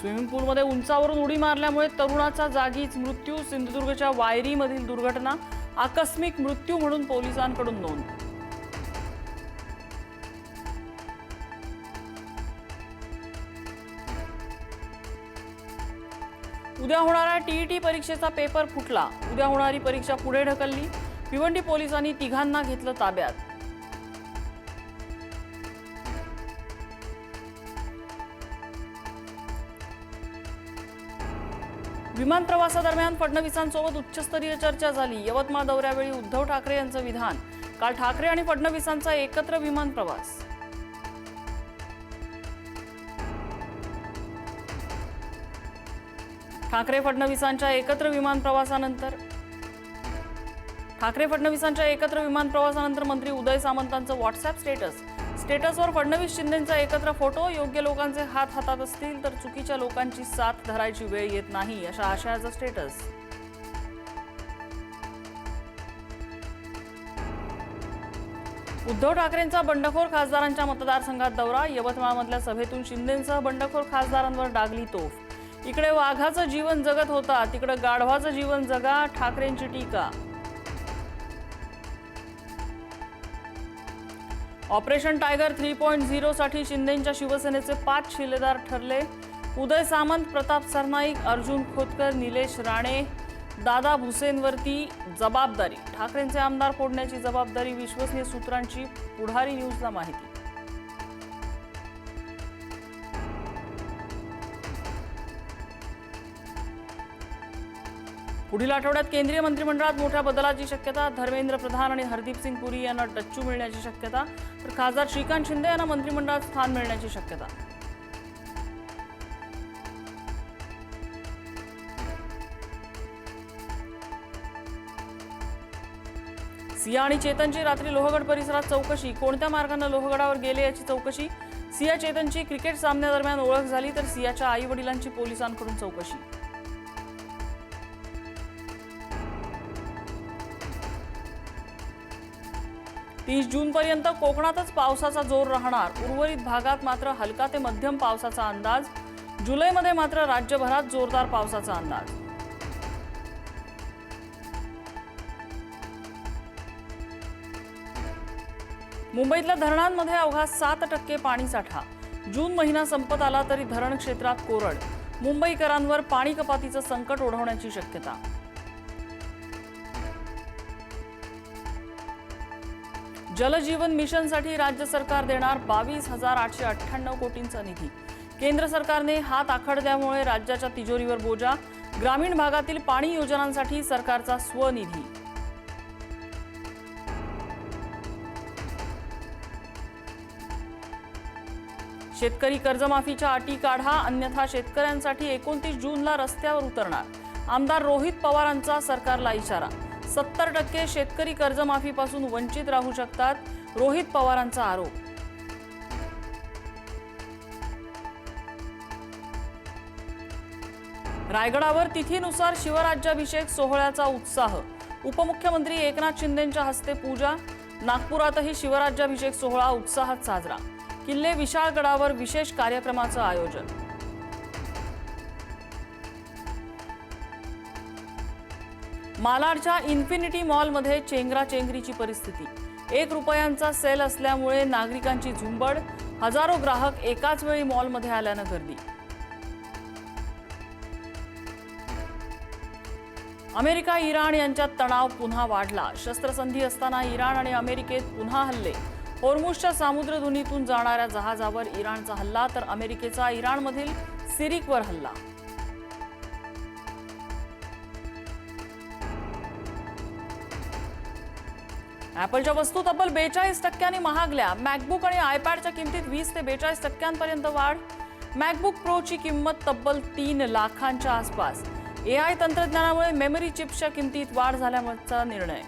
Swimming पूलमध्ये उंचावरून उडी मारल्यामुळे तरुणाचा जागीच मृत्यू। सिंधुदुर्गच्या वायरीमधील दुर्घटना आकस्मिक मृत्यू म्हणून पोलिसांकडून नोंद। उद्या होणाऱ्या टीईटी परीक्षेचा पेपर फुटला। उद्या होणारी परीक्षा पुढे ढकलली। भिवंडी पोलिसांनी तिघांना घेतलं ताब्यात। विमान प्रवासादरम्यान फडणवीसांसोबत उच्चस्तरीय चर्चा झाली। यवतमाळ दौऱ्यावेळी उद्धव ठाकरे यांचं विधान। काल ठाकरे आणि फडणवीसांचा एकत्र विमान प्रवास। ठाकरे फडणवीसांच्या एकत्र विमान प्रवासानंतर मंत्री उदय सामंतांचं व्हॉट्सअॅप स्टेटसवर फडणवीस शिंदेंचा एकत्र फोटो। योग्य लोकांचे हात हातात असतील तर चुकीच्या लोकांची साथ धरायची वेळ येत नाही, अशा आशयाचं स्टेटस। उद्धव ठाकरेंचा बंडखोर खासदारांच्या मतदारसंघात दौरा। यवतमाळमधल्या सभेतून शिंदेंसह बंडखोर खासदारांवर डागली तोफ। इकडे वाघाचं जीवन जगत होता, तिकडे गाढवाचं जीवन जगा, ठाकरेंची टीका। ऑपरेशन टायगर 3.0 साठी शिंदेंच्या शिवसेनेचे 5 शिलेदार ठरले। उदय सामंत, प्रताप सरनाईक, अर्जुन खोतकर, निलेश राणे, दादा भुसेंवरती जबाबदारी। ठाकरेंचे आमदार फोडण्याची जबाबदारी विश्वसनीय सूत्रांची, पुढारी न्यूजला माहिती। पुढील आठवड्यात केंद्रीय मंत्रिमंडळात मोठ्या बदलाची शक्यता। धर्मेंद्र प्रधान आणि हरदीप सिंग पुरी यांना डच्चू मिळण्याची शक्यता, तर खासदार श्रीकांत शिंदे यांना मंत्रिमंडळात स्थान मिळण्याची शक्यता। सिया आणि चेतनची रात्री लोहगड परिसरात चौकशी। कोणत्या मार्गाने लोहगडावर गेले याची चौकशी। सिया चेतनची क्रिकेट सामन्यादरम्यान ओळख झाली, तर सियाच्या आई वडिलांची पोलिसांकडून चौकशी। तीस जूनपर्यंत कोकणातच पावसाचा जोर राहणार। उर्वरित भागात मात्र हलका ते मध्यम पावसाचा अंदाज। जुलैमध्ये मात्र राज्यभरात जोरदार पावसाचा अंदाज। मुंबईतल्या धरणांमध्ये अवघा 7% पाणीसाठा। जून महिना संपत आला तरी धरण क्षेत्रात कोरड। मुंबईकरांवर पाणी कपातीचं संकट ओढवण्याची शक्यता। जलजीवन मिशनसाठी राज्य सरकार देणार 22,898 कोटींचा निधी। केंद्र सरकारने हात आखडल्यामुळे राज्याच्या तिजोरीवर बोजा। ग्रामीण भागातील पाणी योजनांसाठी सरकारचा स्वनिधी। शेतकरी कर्जमाफीच्या अटी काढा, अन्यथा शेतकऱ्यांसाठी 29 जूनला रस्त्यावर उतरणार। आमदार रोहित पवारांचा सरकारला इशारा। 70% शेतकरी कर्जमाफीपासून वंचित राहू शकतात, रोहित पवारांचा आरोप। रायगडावर तिथीनुसार शिवराज्याभिषेक सोहळ्याचा उत्साह। उपमुख्यमंत्री एकनाथ शिंदेंच्या हस्ते पूजा। नागपुरातही शिवराज्याभिषेक सोहळा उत्साहात साजरा। किल्ले विशाळगडावर विशेष कार्यक्रमाचं आयोजन। मालाडच्या इन्फिनिटी मॉलमध्ये चेंगराचेंगरीची परिस्थिती। 1 रुपयांचा सेल असल्यामुळे नागरिकांची झुंबड। हजारो ग्राहक एकाच वेळी मॉलमध्ये आल्यानं गर्दी। अमेरिका इराण यांच्यात तणाव पुन्हा वाढला। शस्त्रसंधी असताना इराण आणि अमेरिकेत पुन्हा हल्ले। होर्मुझच्या सामुद्रधुनीतून जाणाऱ्या जहाजावर इराणचा हल्ला, तर अमेरिकेचा इराणमधील सिरिकवर हल्ला। ॲपलच्या वस्तू तब्बल 42% महागल्या। मॅकबुक आणि आयपॅडच्या किमतीत 20 ते 42% वाढ। मॅकबुक प्रोची किंमत तब्बल 3 लाखांच्या आसपास। AI तंत्रज्ञानामुळे मेमरी चिप्सच्या किमतीत वाढ झाल्याचा निर्णय।